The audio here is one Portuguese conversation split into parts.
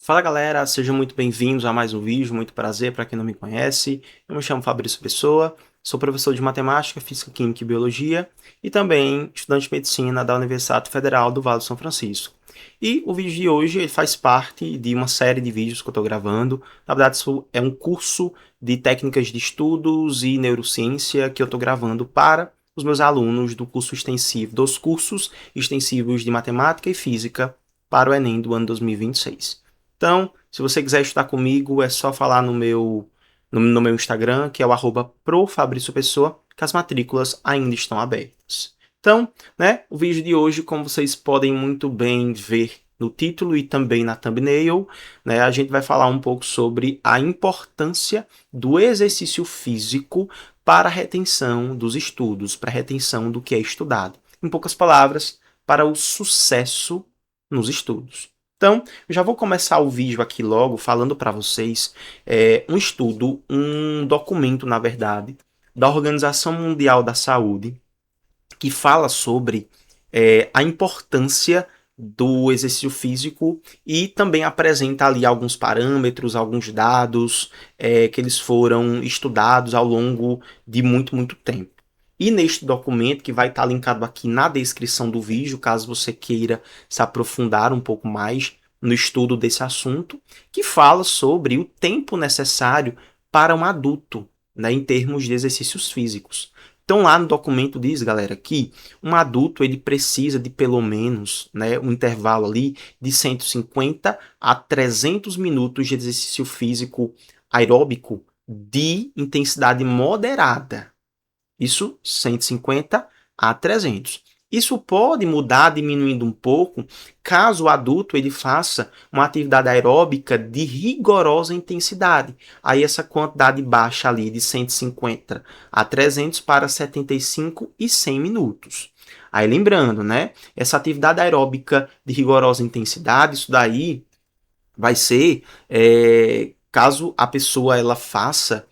Fala galera, sejam muito bem-vindos a mais um vídeo, muito prazer para quem não me conhece. Eu me chamo Fabrício Pessoa, sou professor de Matemática, Física, Química e Biologia e também estudante de Medicina da Universidade Federal do Vale do São Francisco. E o vídeo de hoje ele faz parte de uma série de vídeos que eu estou gravando. Na verdade, isso é um curso de técnicas de estudos e neurociência que eu estou gravando para os meus alunos do curso extensivo, dos cursos extensivos de Matemática e Física para o Enem do ano 2026. Então, se você quiser estudar comigo, é só falar no meu Instagram, que é o @profabriciopessoa, que as matrículas ainda estão abertas. Então, né, o vídeo de hoje, como vocês podem muito bem ver no título e também na thumbnail, né, a gente vai falar um pouco sobre a importância do exercício físico para a retenção dos estudos, para a retenção do que é estudado. Em poucas palavras, para o sucesso nos estudos. Então, eu já vou começar o vídeo aqui logo falando para vocês um estudo, um documento, na verdade, da Organização Mundial da Saúde, que fala sobre a importância do exercício físico e também apresenta ali alguns parâmetros, alguns dados que eles foram estudados ao longo de muito, muito tempo. E neste documento, que vai estar linkado aqui na descrição do vídeo, caso você queira se aprofundar um pouco mais no estudo desse assunto, que fala sobre o tempo necessário para um adulto, né, em termos de exercícios físicos. Então lá no documento diz, galera, que um adulto ele precisa de pelo menos, né, um intervalo ali de 150 a 300 minutos de exercício físico aeróbico de intensidade moderada. Isso 150 a 300. Isso pode mudar diminuindo um pouco caso o adulto ele faça uma atividade aeróbica de rigorosa intensidade. Aí essa quantidade baixa ali de 150 a 300 para 75 e 100 minutos. Aí lembrando, né? Essa atividade aeróbica de rigorosa intensidade, isso daí vai ser caso a pessoa ela faça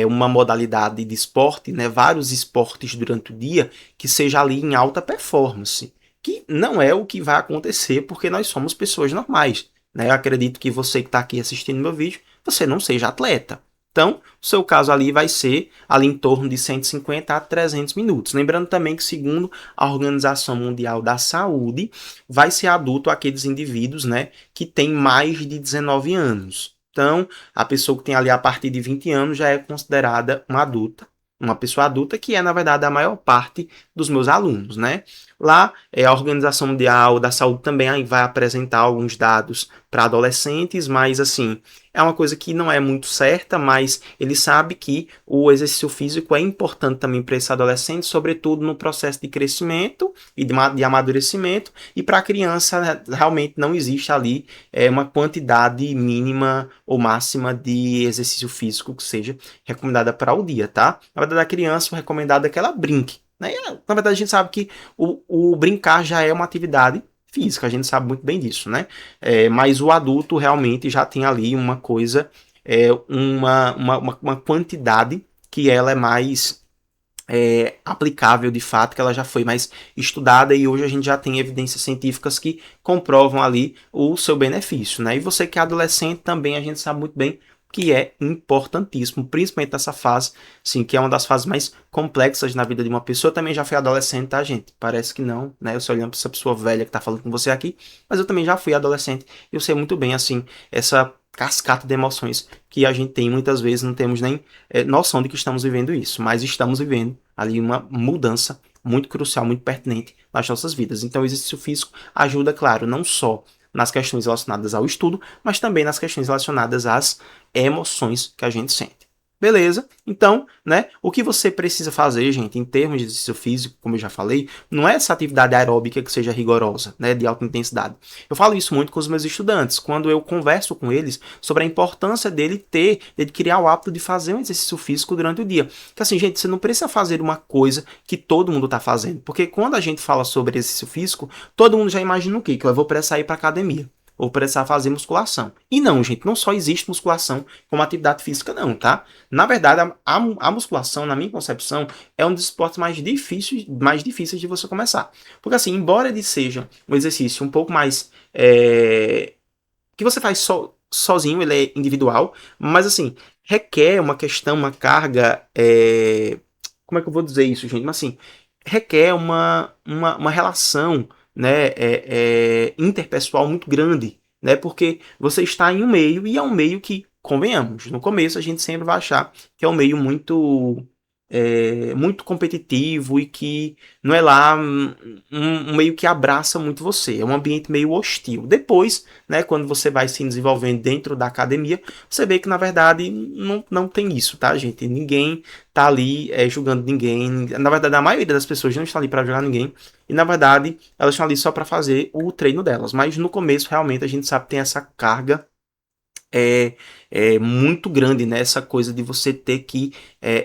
uma modalidade de esporte, né, vários esportes durante o dia, que seja ali em alta performance, que não é o que vai acontecer porque nós somos pessoas normais. Né? Eu acredito que você que está aqui assistindo meu vídeo, você não seja atleta. Então, o seu caso ali vai ser ali em torno de 150 a 300 minutos. Lembrando também que, segundo a Organização Mundial da Saúde, vai ser adulto aqueles indivíduos, né, que têm mais de 19 anos. Então, a pessoa que tem ali a partir de 20 anos já é considerada uma adulta, uma pessoa adulta, que é, na verdade, a maior parte dos meus alunos, né? Lá, a Organização Mundial da Saúde também vai apresentar alguns dados para adolescentes, mas, assim, é uma coisa que não é muito certa, mas ele sabe que o exercício físico é importante também para esse adolescente, sobretudo no processo de crescimento e de amadurecimento, e para a criança realmente não existe ali uma quantidade mínima ou máxima de exercício físico que seja recomendada para o dia, tá? Na verdade, a criança, o recomendado é que ela brinque, né? Na verdade, a gente sabe que o brincar já é uma atividade física, a gente sabe muito bem disso, né? Mas o adulto realmente já tem ali uma coisa, uma quantidade que ela é mais aplicável de fato, que ela já foi mais estudada e hoje a gente já tem evidências científicas que comprovam ali o seu benefício, né? E você que é adolescente também a gente sabe muito bem que é importantíssimo, principalmente nessa fase, sim, que é uma das fases mais complexas na vida de uma pessoa. Eu também já fui adolescente, tá, gente? Parece que não, né? Eu só olhando para essa pessoa velha que tá falando com você aqui, mas eu também já fui adolescente e eu sei muito bem, assim, essa cascata de emoções que a gente tem, muitas vezes não temos nem noção de que estamos vivendo isso, mas estamos vivendo ali uma mudança muito crucial, muito pertinente nas nossas vidas. Então, o exercício físico ajuda, claro, não só nas questões relacionadas ao estudo, mas também nas questões relacionadas às emoções que a gente sente. Beleza? Então, né, o que você precisa fazer, gente, em termos de exercício físico, como eu já falei, não é essa atividade aeróbica que seja rigorosa, né, de alta intensidade. Eu falo isso muito com os meus estudantes, quando eu converso com eles sobre a importância dele criar o hábito de fazer um exercício físico durante o dia. Que assim, gente, você não precisa fazer uma coisa que todo mundo está fazendo, porque quando a gente fala sobre exercício físico, todo mundo já imagina o quê? Que eu vou precisar ir para academia ou precisar fazer musculação. E não, gente, não só existe musculação como atividade física, não, tá? Na verdade, a musculação, na minha concepção, é um dos esportes mais difíceis de você começar. Porque assim, embora ele seja um exercício um pouco mais que você faz sozinho, ele é individual, mas assim, requer uma questão, uma carga, como é que eu vou dizer isso, gente? Mas assim, requer uma relação, né, interpessoal muito grande, né? Porque você está em um meio e é um meio que, convenhamos, no começo a gente sempre vai achar que é um meio muito competitivo e que não é lá um meio que abraça muito você, é um ambiente meio hostil. Depois, né, quando você vai se desenvolvendo dentro da academia, você vê que na verdade não tem isso, tá, gente? Ninguém tá ali julgando ninguém. Na verdade, a maioria das pessoas não está ali para julgar ninguém. E na verdade, elas estão ali só para fazer o treino delas. Mas no começo, realmente, a gente sabe que tem essa carga é, muito grande, né? Essa coisa de você ter que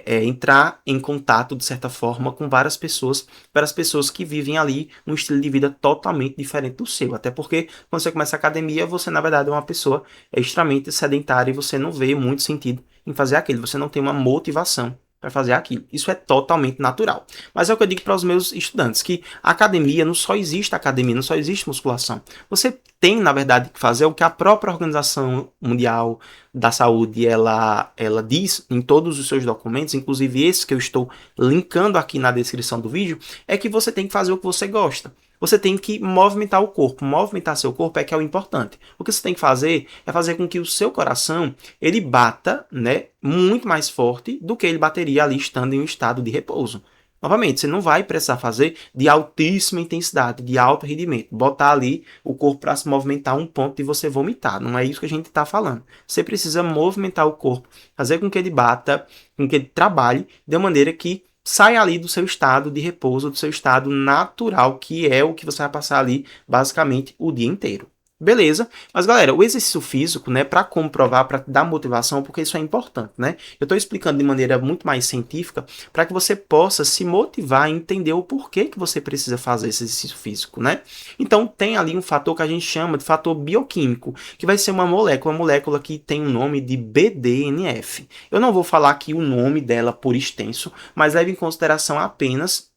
entrar em contato, de certa forma, com várias pessoas que vivem ali um estilo de vida totalmente diferente do seu. Até porque, quando você começa a academia, você, na verdade, é uma pessoa extremamente sedentária e você não vê muito sentido em fazer aquilo. Você não tem uma motivação para fazer aquilo. Isso é totalmente natural. Mas é o que eu digo para os meus estudantes, que a academia não só existe academia, não só existe musculação. Você tem, na verdade, que fazer o que a própria Organização Mundial da Saúde ela diz em todos os seus documentos, inclusive esse que eu estou linkando aqui na descrição do vídeo, é que você tem que fazer o que você gosta. Você tem que movimentar o corpo. Movimentar seu corpo é que é o importante. O que você tem que fazer é fazer com que o seu coração ele bata, né, muito mais forte do que ele bateria ali estando em um estado de repouso. Novamente, você não vai precisar fazer de altíssima intensidade, de alto rendimento. Botar ali o corpo para se movimentar um ponto e você vomitar. Não é isso que a gente está falando. Você precisa movimentar o corpo, fazer com que ele bata, com que ele trabalhe de maneira que saia ali do seu estado de repouso, do seu estado natural, que é o que você vai passar ali basicamente o dia inteiro. Beleza, mas galera, o exercício físico, né, para comprovar, para dar motivação, porque isso é importante, né? Eu estou explicando de maneira muito mais científica para que você possa se motivar e entender o porquê que você precisa fazer esse exercício físico, né? Então tem ali um fator que a gente chama de fator bioquímico, que vai ser uma molécula que tem o nome de BDNF. Eu não vou falar aqui o nome dela por extenso, mas leve em consideração apenas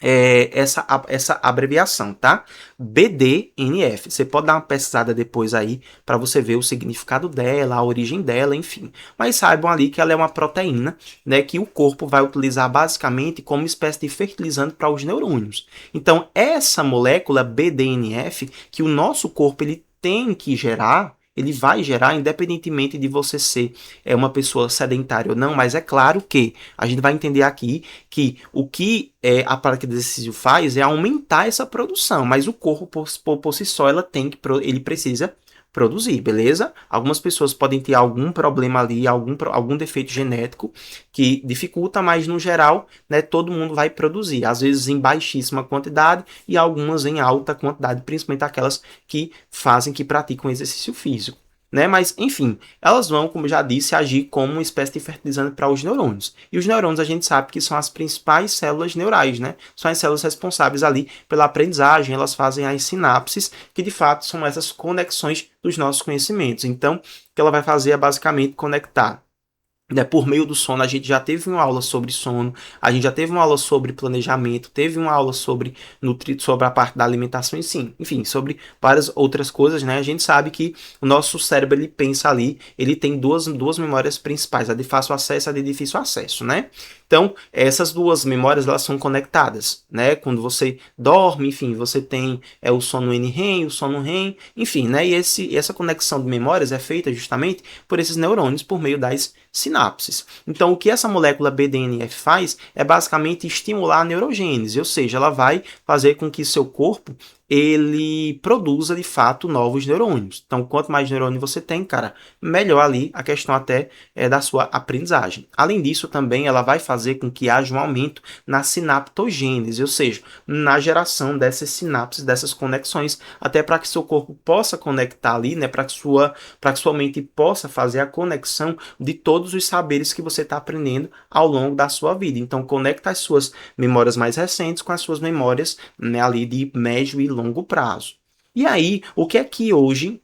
essa abreviação, tá? BDNF. Você pode dar uma pesquisada depois aí para você ver o significado dela, a origem dela, enfim. Mas saibam ali que ela é uma proteína, né, que o corpo vai utilizar basicamente como espécie de fertilizante para os neurônios. Então, essa molécula BDNF que o nosso corpo ele tem que gerar, ele vai gerar independentemente de você ser uma pessoa sedentária ou não, mas é claro que a gente vai entender aqui que o que a prática de exercício faz é aumentar essa produção, mas o corpo por si só ele precisa produzir, beleza? Algumas pessoas podem ter algum problema ali, algum defeito genético que dificulta, mas no geral, né, todo mundo vai produzir, às vezes em baixíssima quantidade e algumas em alta quantidade, principalmente aquelas que praticam exercício físico. Né? Mas, enfim, elas vão, como eu já disse, agir como uma espécie de fertilizante para os neurônios. E os neurônios a gente sabe que são as principais células neurais, né? São as células responsáveis ali pela aprendizagem, elas fazem as sinapses, que de fato são essas conexões dos nossos conhecimentos. Então, o que ela vai fazer é basicamente conectar, né, por meio do sono. A gente já teve uma aula sobre sono, a gente já teve uma aula sobre planejamento, teve uma aula sobre sobre a parte da alimentação e sim, enfim, sobre várias outras coisas, né? A gente sabe que o nosso cérebro ele pensa ali, ele tem duas memórias principais, a de fácil acesso e a de difícil acesso, né? Então, essas duas memórias elas são conectadas, né? Quando você dorme, enfim, você tem o sono NREM, o sono REM, enfim, né? E essa conexão de memórias é feita justamente por esses neurônios por meio das sinapses. Então, o que essa molécula BDNF faz é basicamente estimular a neurogênese, ou seja, ela vai fazer com que seu corpo ele produza de fato novos neurônios. Então, quanto mais neurônio você tem, cara, melhor ali a questão até da sua aprendizagem. Além disso, também ela vai fazer com que haja um aumento na sinaptogênese, ou seja, na geração dessas sinapses, dessas conexões, até para que seu corpo possa conectar ali, né, para que sua mente possa fazer a conexão de todos os saberes que você está aprendendo ao longo da sua vida. Então, conecta as suas memórias mais recentes com as suas memórias, né, ali de médio e longo prazo. E aí, o que é que hoje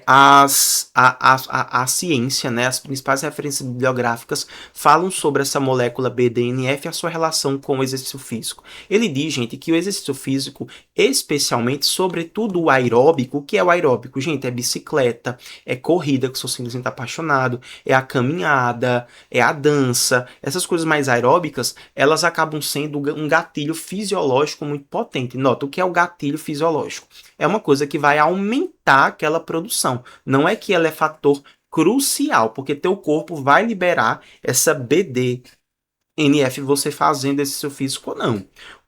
A ciência, né, as principais referências bibliográficas falam sobre essa molécula BDNF e a sua relação com o exercício físico. Ele diz, gente, que o exercício físico, especialmente, sobretudo o aeróbico, o que é o aeróbico? Gente, é bicicleta, é corrida, que sou simplesmente apaixonado, é a caminhada, é a dança, essas coisas mais aeróbicas, elas acabam sendo um gatilho fisiológico muito potente. Nota, o que é o gatilho fisiológico? É uma coisa que vai aumentar aquela produção. Não é que ela é fator crucial, porque teu corpo vai liberar essa BDNF você fazendo exercício físico ou não.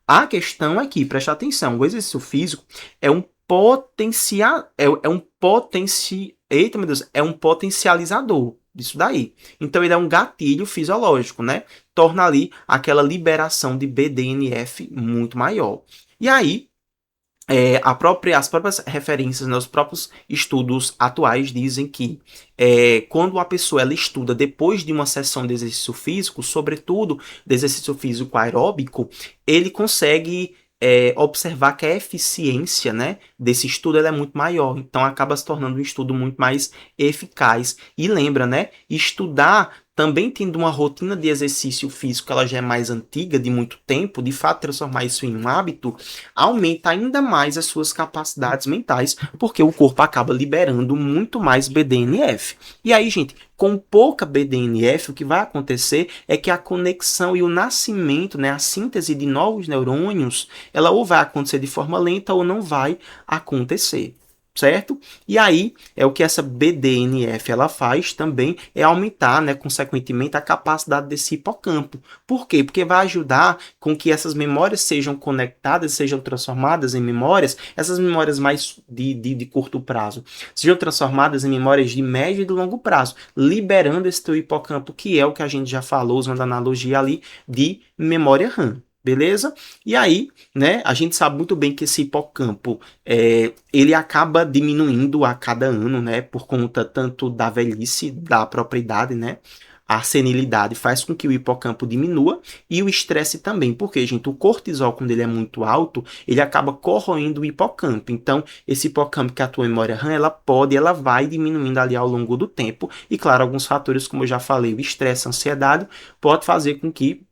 A questão é que, preste atenção, o exercício físico é um potencial, eita, meu Deus, é um potencializador disso daí. Então ele é um gatilho fisiológico, né? Torna ali aquela liberação de BDNF muito maior. E aí, as próprias referências, né, os próprios estudos atuais dizem que quando a pessoa ela estuda depois de uma sessão de exercício físico, sobretudo de exercício físico aeróbico, ele consegue observar que a eficiência, né, desse estudo ela é muito maior. Então acaba se tornando um estudo muito mais eficaz. E lembra, né, estudar também tendo uma rotina de exercício físico, ela já é mais antiga, de muito tempo, de fato transformar isso em um hábito, aumenta ainda mais as suas capacidades mentais, porque o corpo acaba liberando muito mais BDNF. E aí, gente, com pouca BDNF, o que vai acontecer é que a conexão e o nascimento, né, a síntese de novos neurônios, ela ou vai acontecer de forma lenta ou não vai acontecer. Certo? E aí, é o que essa BDNF ela faz também é aumentar, né, consequentemente, a capacidade desse hipocampo. Por quê? Porque vai ajudar com que essas memórias sejam conectadas, sejam transformadas em memórias, essas memórias mais de curto prazo, sejam transformadas em memórias de médio e de longo prazo, liberando esse teu hipocampo, que é o que a gente já falou, usando a analogia ali, de memória RAM. Beleza? E aí, né, a gente sabe muito bem que esse hipocampo ele acaba diminuindo a cada ano, né, por conta tanto da velhice, da própria idade, né, a senilidade faz com que o hipocampo diminua e o estresse também, porque, gente, o cortisol, quando ele é muito alto, ele acaba corroendo o hipocampo. Então, esse hipocampo que a tua memória RAM, ela vai diminuindo ali ao longo do tempo. E, claro, alguns fatores, como eu já falei, o estresse, a ansiedade, pode fazer com que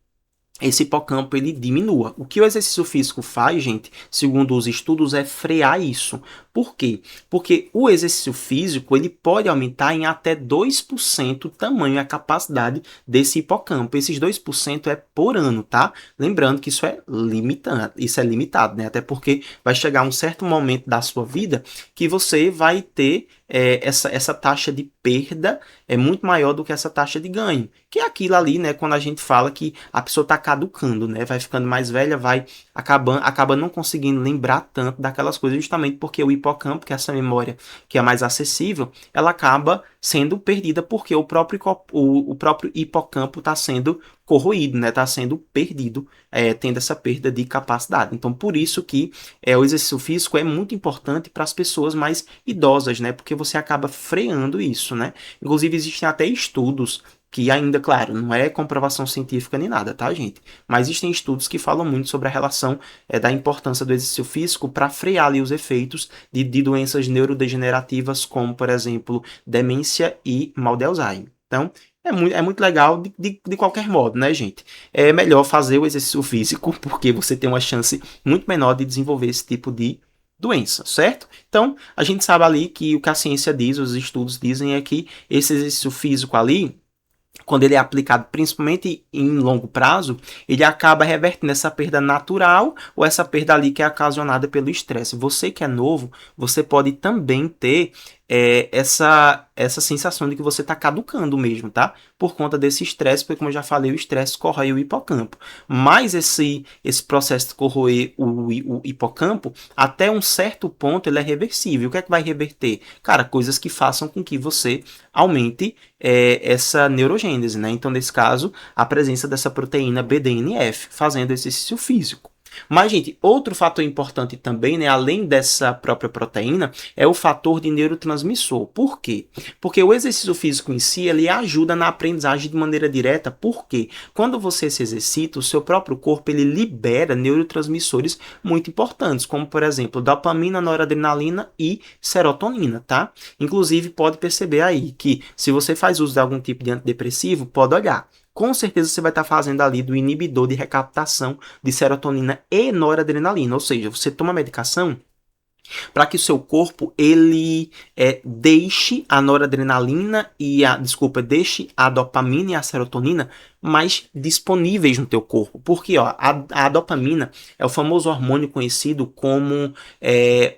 esse hipocampo ele diminua. O que o exercício físico faz, gente, segundo os estudos, é frear isso. Por quê? Porque o exercício físico ele pode aumentar em até 2% o tamanho e a capacidade desse hipocampo. Esses 2% é por ano, tá? Lembrando que isso é limitado, né? Até porque vai chegar um certo momento da sua vida que você vai ter essa taxa de perda é muito maior do que essa taxa de ganho. Que é aquilo ali, né? Quando a gente fala que a pessoa está caducando, né? Vai ficando mais velha, acaba não conseguindo lembrar tanto daquelas coisas, justamente porque o hipocampo, que é essa memória que é mais acessível, ela acaba sendo perdida porque o próprio hipocampo está sendo corroído, né? Está sendo perdido, tendo essa perda de capacidade. Então, por isso que o exercício físico é muito importante para as pessoas mais idosas, né? Porque você acaba freando isso, né? Inclusive, existem até estudos que ainda, claro, não é comprovação científica nem nada, tá, gente? Mas existem estudos que falam muito sobre a relação da importância do exercício físico para frear ali os efeitos de doenças neurodegenerativas, como, por exemplo, demência e mal de Alzheimer. Então, é muito legal de qualquer modo, né, gente? É melhor fazer o exercício físico, porque você tem uma chance muito menor de desenvolver esse tipo de doença, certo? Então, a gente sabe ali que o que a ciência diz, os estudos dizem é que esse exercício físico ali, quando ele é aplicado principalmente em longo prazo, ele acaba revertendo essa perda natural ou essa perda ali que é ocasionada pelo estresse. Você que é novo, você pode também ter essa sensação de que você está caducando mesmo, tá? Por conta desse estresse, porque como eu já falei, o estresse corrói o hipocampo. Mas esse processo de corroer o hipocampo, até um certo ponto, ele é reversível. O que é que vai reverter? Cara, coisas que façam com que você aumente essa neurogênese, né? Então, nesse caso, a presença dessa proteína BDNF, fazendo exercício físico. Mas, gente, outro fator importante também, né, além dessa própria proteína, é o fator de neurotransmissor. Por quê? Porque o exercício físico em si, ele ajuda na aprendizagem de maneira direta, porque quando você se exercita, o seu próprio corpo, ele libera neurotransmissores muito importantes, como, por exemplo, dopamina, noradrenalina e serotonina, tá? Inclusive, pode perceber aí que se você faz uso de algum tipo de antidepressivo, pode olhar. Com certeza você vai estar fazendo ali do inibidor de recaptação de serotonina e noradrenalina, ou seja, você toma medicação para que o seu corpo ele deixe a noradrenalina e deixe a dopamina e a serotonina mais disponíveis no teu corpo. Porque ó, a dopamina é o famoso hormônio conhecido como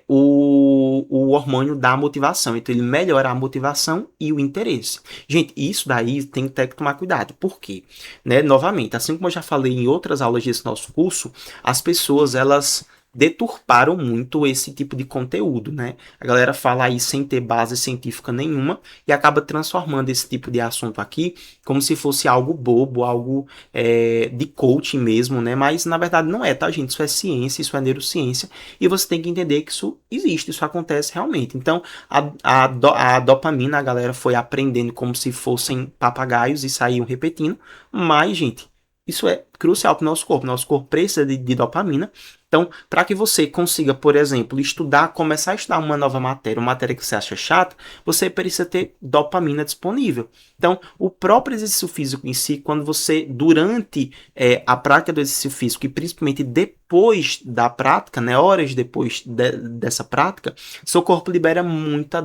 o hormônio da motivação. Então ele melhora a motivação e o interesse. Gente, isso daí tem que ter que tomar cuidado. Por quê? Né? Novamente, assim como eu já falei em outras aulas desse nosso curso, as pessoas elas deturparam muito esse tipo de conteúdo, né? A galera fala aí sem ter base científica nenhuma e acaba transformando esse tipo de assunto aqui como se fosse algo bobo, algo de coaching mesmo, né? Mas na verdade não é, tá, gente? Isso é ciência, isso é neurociência e você tem que entender que isso existe, isso acontece realmente. Então, a dopamina, a galera foi aprendendo como se fossem papagaios e saíam repetindo, mas, gente, isso é crucial para o nosso corpo. Nosso corpo precisa de dopamina. Então, para que você consiga, por exemplo, começar a estudar uma nova matéria, uma matéria que você acha chata, você precisa ter dopamina disponível. Então, o próprio exercício físico em si, quando você, durante a prática do exercício físico, e principalmente depois da prática, né, horas depois dessa prática, seu corpo libera muita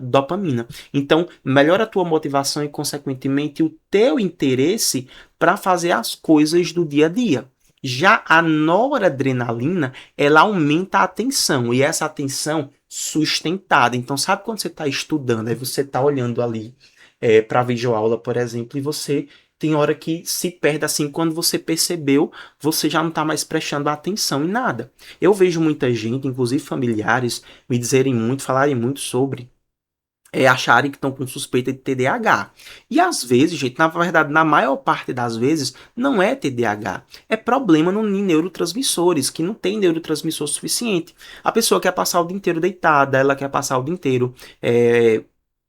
dopamina. Então, melhora a tua motivação e, consequentemente, o teu interesse para fazer as coisas do dia a dia. Já a noradrenalina, ela aumenta a atenção, e essa atenção sustentada. Então, sabe quando você está estudando, aí você está olhando ali para a videoaula, por exemplo, e você tem hora que se perde assim, quando você percebeu, você já não está mais prestando atenção em nada. Eu vejo muita gente, inclusive familiares, me dizerem muito, falarem muito sobre acharem que estão com suspeita de TDAH. E às vezes, gente, na verdade, na maior parte das vezes, não é TDAH. É problema em neurotransmissores, que não tem neurotransmissor suficiente. A pessoa quer passar o dia inteiro deitada, ela quer passar o dia inteiro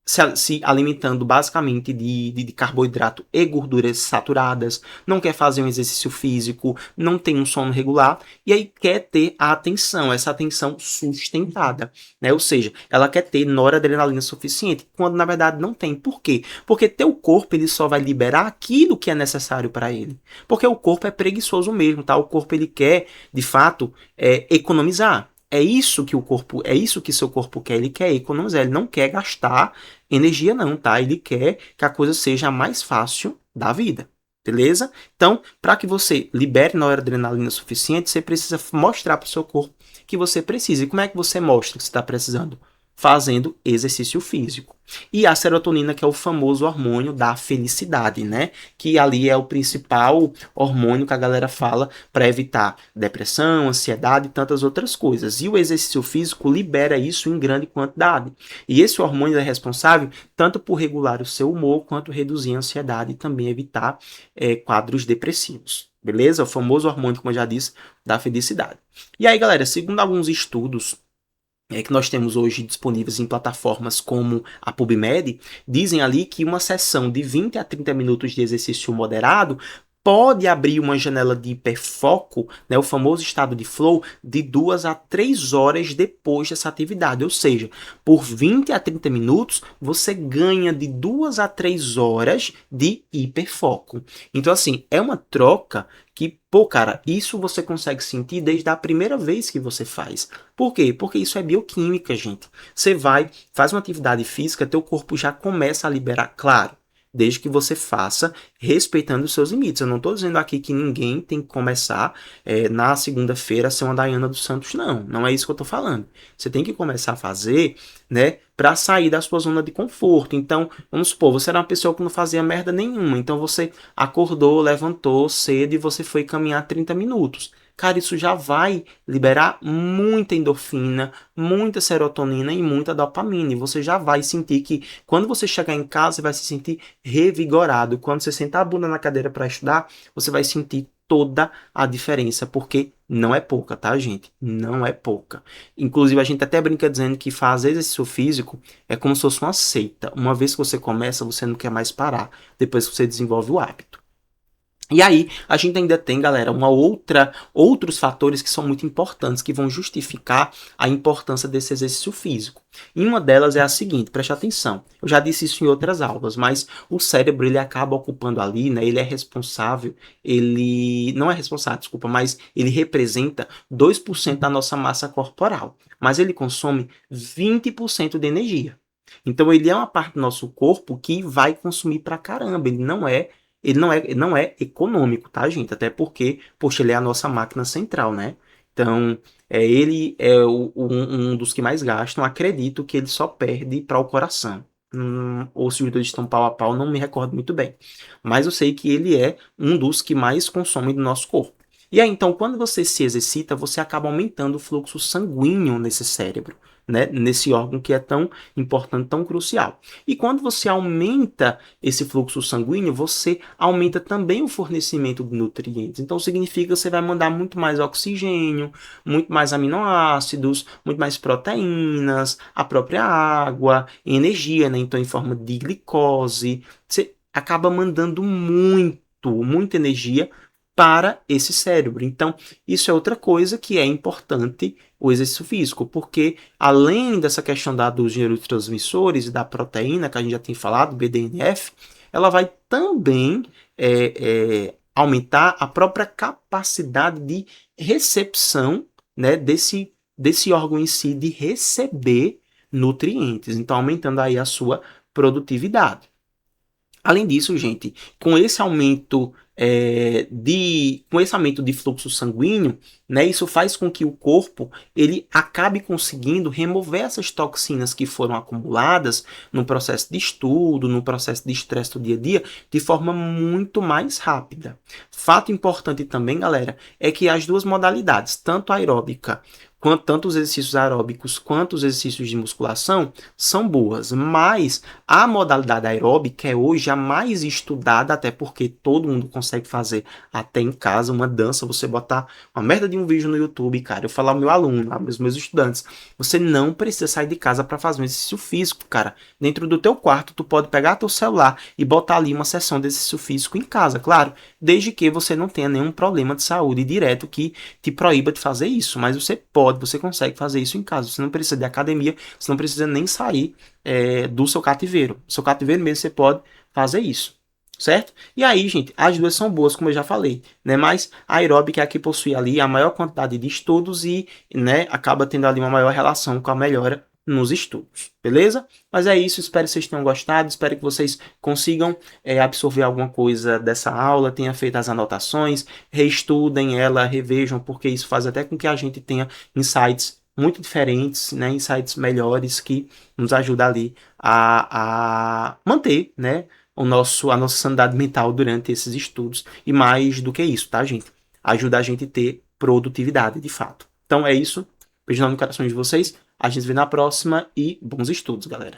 se alimentando basicamente de carboidrato e gorduras saturadas, não quer fazer um exercício físico, não tem um sono regular, e aí quer ter a atenção, essa atenção sustentada, né? Ou seja, ela quer ter noradrenalina suficiente, quando na verdade não tem. Por quê? Porque teu corpo ele só vai liberar aquilo que é necessário para ele. Porque o corpo é preguiçoso mesmo, tá? O corpo ele quer, de fato, economizar. É isso que seu corpo quer, ele quer economizar, ele não quer gastar energia não, tá? Ele quer que a coisa seja mais fácil da vida, beleza? Então, para que você libere noradrenalina suficiente, você precisa mostrar para o seu corpo que você precisa. E como é que você mostra que você está precisando? Fazendo exercício físico. E a serotonina, que é o famoso hormônio da felicidade, né? Que ali é o principal hormônio que a galera fala para evitar depressão, ansiedade e tantas outras coisas. E o exercício físico libera isso em grande quantidade. E esse hormônio é responsável tanto por regular o seu humor, quanto reduzir a ansiedade e também evitar quadros depressivos. Beleza? O famoso hormônio, como eu já disse, da felicidade. E aí, galera, segundo alguns estudos que nós temos hoje disponíveis em plataformas como a PubMed, dizem ali que uma sessão de 20 a 30 minutos de exercício moderado pode abrir uma janela de hiperfoco, né, o famoso estado de flow, de 2 a 3 horas depois dessa atividade. Ou seja, por 20 a 30 minutos, você ganha de 2 a 3 horas de hiperfoco. Então, assim, é uma troca que, pô, cara, isso você consegue sentir desde a primeira vez que você faz. Por quê? Porque isso é bioquímica, gente. Você faz uma atividade física, teu corpo já começa a liberar, claro, desde que você faça respeitando os seus limites. Eu não estou dizendo aqui que ninguém tem que começar na segunda-feira a ser uma Daiana dos Santos, não. Não é isso que eu estou falando. Você tem que começar a fazer, né, para sair da sua zona de conforto. Então, vamos supor, você era uma pessoa que não fazia merda nenhuma. Então, você acordou, levantou cedo e você foi caminhar 30 minutos. Cara, isso já vai liberar muita endorfina, muita serotonina e muita dopamina. E você já vai sentir que quando você chegar em casa, você vai se sentir revigorado. Quando você sentar a bunda na cadeira para estudar, você vai sentir toda a diferença, porque Não é pouca, tá, gente? Não é pouca. Inclusive, a gente até brinca dizendo que fazer exercício físico é como se fosse uma seita. Uma vez que você começa, você não quer mais parar, depois que você desenvolve o hábito. E aí, a gente ainda tem, galera, outros fatores que são muito importantes, que vão justificar a importância desse exercício físico. E uma delas é a seguinte, preste atenção. Eu já disse isso em outras aulas, mas o cérebro, ele acaba ocupando ali, né? Ele é responsável, ele não é responsável, desculpa, mas ele representa 2% da nossa massa corporal, mas ele consome 20% de energia. Então, ele é uma parte do nosso corpo que vai consumir pra caramba, ele não é econômico, tá, gente? Até porque, poxa, ele é a nossa máquina central, né? Então, ele é um dos que mais gastam. Acredito que ele só perde para o coração. Ou se os dois estão pau a pau, não me recordo muito bem. Mas eu sei que ele é um dos que mais consome do nosso corpo. E aí, então, quando você se exercita, você acaba aumentando o fluxo sanguíneo nesse cérebro, né? Nesse órgão que é tão importante, tão crucial. E quando você aumenta esse fluxo sanguíneo, você aumenta também o fornecimento de nutrientes. Então, significa que você vai mandar muito mais oxigênio, muito mais aminoácidos, muito mais proteínas, a própria água, energia, né? Então, em forma de glicose. Você acaba mandando muita energia para esse cérebro. Então, isso é outra coisa que é importante o exercício físico, porque além dessa questão dos neurotransmissores e da proteína que a gente já tem falado, BDNF, ela vai também aumentar a própria capacidade de recepção, né, desse órgão em si de receber nutrientes, então aumentando aí a sua produtividade. Além disso, gente, com esse aumento de fluxo sanguíneo, né, isso faz com que o corpo ele acabe conseguindo remover essas toxinas que foram acumuladas no processo de estudo, no processo de estresse do dia a dia, de forma muito mais rápida. Fato importante também, galera, é que as duas modalidades, tanto a aeróbica tanto os exercícios aeróbicos quanto os exercícios de musculação são boas, mas a modalidade aeróbica é hoje a mais estudada, até porque todo mundo consegue fazer até em casa uma dança, você botar uma merda de um vídeo no YouTube, cara, eu falar ao meu aluno, aos meus estudantes, você não precisa sair de casa para fazer um exercício físico, cara. Dentro do teu quarto, tu pode pegar teu celular e botar ali uma sessão de exercício físico em casa, claro, desde que você não tenha nenhum problema de saúde direto que te proíba de fazer isso, mas você consegue fazer isso em casa, você não precisa de academia, você não precisa nem sair do seu cativeiro. No seu cativeiro mesmo você pode fazer isso, certo? E aí, gente, as duas são boas, como eu já falei, né? Mas a aeróbica é a que possui ali a maior quantidade de estudos e, né, acaba tendo ali uma maior relação com a melhora nos estudos, beleza? Mas é isso, espero que vocês tenham gostado, espero que vocês consigam absorver alguma coisa dessa aula, tenham feito as anotações, reestudem ela, revejam, porque isso faz até com que a gente tenha insights muito diferentes, né, insights melhores que nos ajudam ali a manter, né, a nossa sanidade mental durante esses estudos. E mais do que isso, tá, gente? Ajuda a gente a ter produtividade, de fato. Então é isso. Beijo no coração de vocês. A gente se vê na próxima e bons estudos, galera.